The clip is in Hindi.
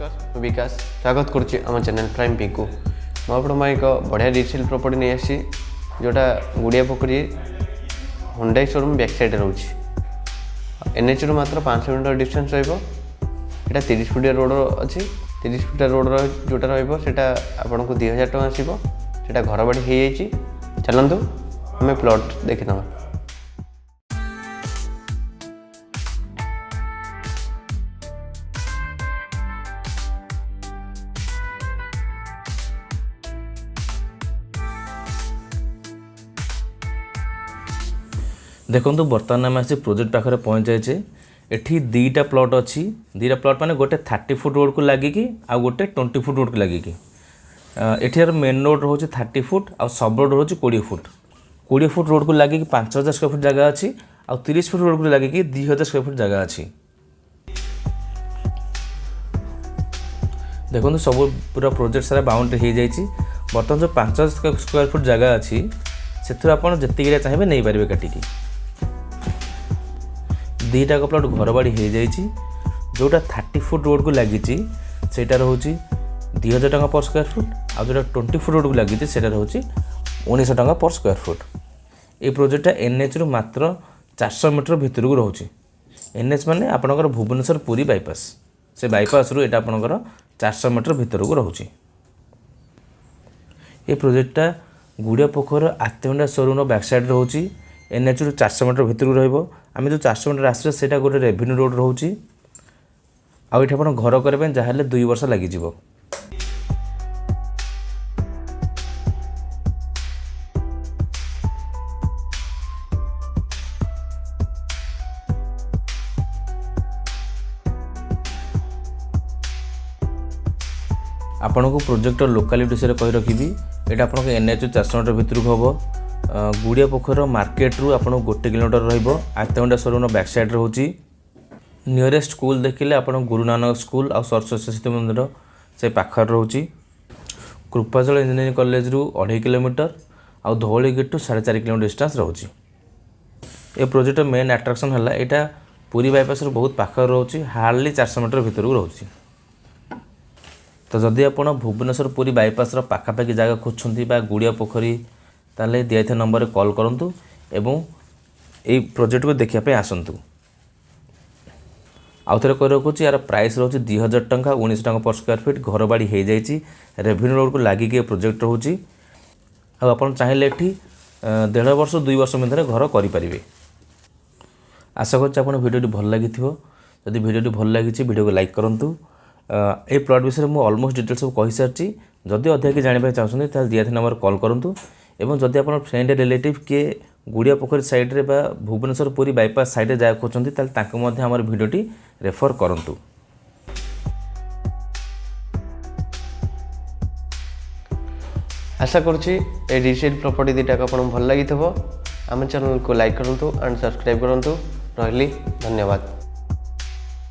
नमस्कार मैं विकास स्वागत करुच्ची आम चैनल प्राइम पी को मुझे एक बढ़िया रिसेल प्रॉपर्टी नहीं आसी जोटा गुड़िया पोखरी हुंडई शोरूम बैक साइड रोचे एनएच रु मात्र 5 मिनट डिस्टेंस रहा 30 फुटिया रोड अच्छी 30 फुटिया रोड जोटा रहा आपन को 2000 टଙ୍କା आसो से घर बाड़ी हो जाए। चलतु आम प्लॉट देखीना देखो बर्तमान आम आसी प्रोजेक्ट पाखे पहुँच जाए। एठी दीटा प्लॉट अच्छी दीटा प्लॉट माने गोटे 30 फुट रोड को लगिकी आ गोटे 20 फुट रोड को लगिकी। एठार मेन रोड रोचे 30 फुट आ सब रोड रोचे 20 फुट। 20 फुट रोड को लगिकी 5000 स्क्वायर फुट जगह अच्छी आ 30 फुट रोड को लगिकी 2000 स्क्वायर फुट जगह अच्छी। देखो सब पूरा प्रोजेक्ट सारा बाउंड्री हो जाए। बर्तमान जो 5000 स्क्वायर फुट जगह अच्छी से आप जितने चाहिए नहीं पारे काटिकी। दीटा प्लॉट घर बाड़ी हो जाए। जोटा 30 फुट रोड को लगी सेटा रोचे 2000 टଙ୍କା पर स्क्वायर फुट आ जोटा 20 फुट रोड को लगी सेटा रोचे 1900 टଙ୍କା पर स्क्वायर फुट। ये प्रोजेक्टा एनएच रु मात्र 400 मीटर भितर को रोचे। एनएच माने आपनकर भुवनेश्वर पुरी बाईपास से बाईपास रु एटा आपनकर 400 मीटर भितर को रोचे। ये प्रोजेक्टा गुड़िया पोखर आत्महंडा शोरूम बैक साइड रोचे। एनएच रु 400 मीटर भितर को रहिबो। आम जो 400 मीटर आस गोटे रेवेन्यू रोड रोचे। आठ आप घर करने जहाँ 2 वर्ष लगिज। आपन को प्रोजेक्ट लोकालिटी विषय कही रखी ये आप एनएच 400 मीटर भितर को हम गुड़िया पोखर मार्केट रु आपन 1 किलोमीटर रत्महंडा शोरूम बैक साइड रोचे। नियरेस्ट स्कूल देखिले आपन गुरु नानक स्कूल आ सरस्वती शिशु मंदिर से पाखर रोचे। कृपाजल इंजीनियरिंग कॉलेज रु 2.5 किलोमीटर आ Dhauli gate to 4.5 kilometre distance रोचे। ये प्रोजेक्ट मेन अट्राक्शन है यहाँ पुरी बाईपास बहुत पाखर रोचे। हार्डली 400 मीटर भितर को रोचे। तो जदि आप भुवनेश्वर पुरी बाईपास पाखापाखि जगह खोजुंट गुड़िया पोखरी ताले दिया नंबर कॉल करूँ एवं ये प्रोजेक्ट को देखापी आसतु। आउ थे कही रखुच्छी यार प्राइस रोचे 2000 टଙ୍କା 1900 टଙ୍କା पर स्क्वायर फीट। घर बाड़ी हो जाए। रेवेन्यू रोड को लगिक प्रोजेक्ट रोचे। आप चाहिए ये 1.5 वर्ष 2 वर्ष मध्य घर करें। आशा कर भिडियो भल लगी। जदि भिडियो भल लगी भिडियो को लाइक करूँ। ये प्लॉट विषय में ऑलमोस्ट डिटेल्स सब कही सारी। जदि अधिक जानवाक चाहते दिया नंबर कॉल करूँ एवं जदि आप फ्रेंड रिलेटिव किए गुड़िया पोखरी साइड रे बा भुवनेश्वर पुरी बाईपास साइड जा खोजती आमर भिडियोटी रेफर करूँ। आशा करुच्ची रिसेल प्रॉपर्टी दीटा आपको भल लगी आम चैनल को लाइक करूँ एंड सब्सक्राइब करूँ। रही धन्यवाद।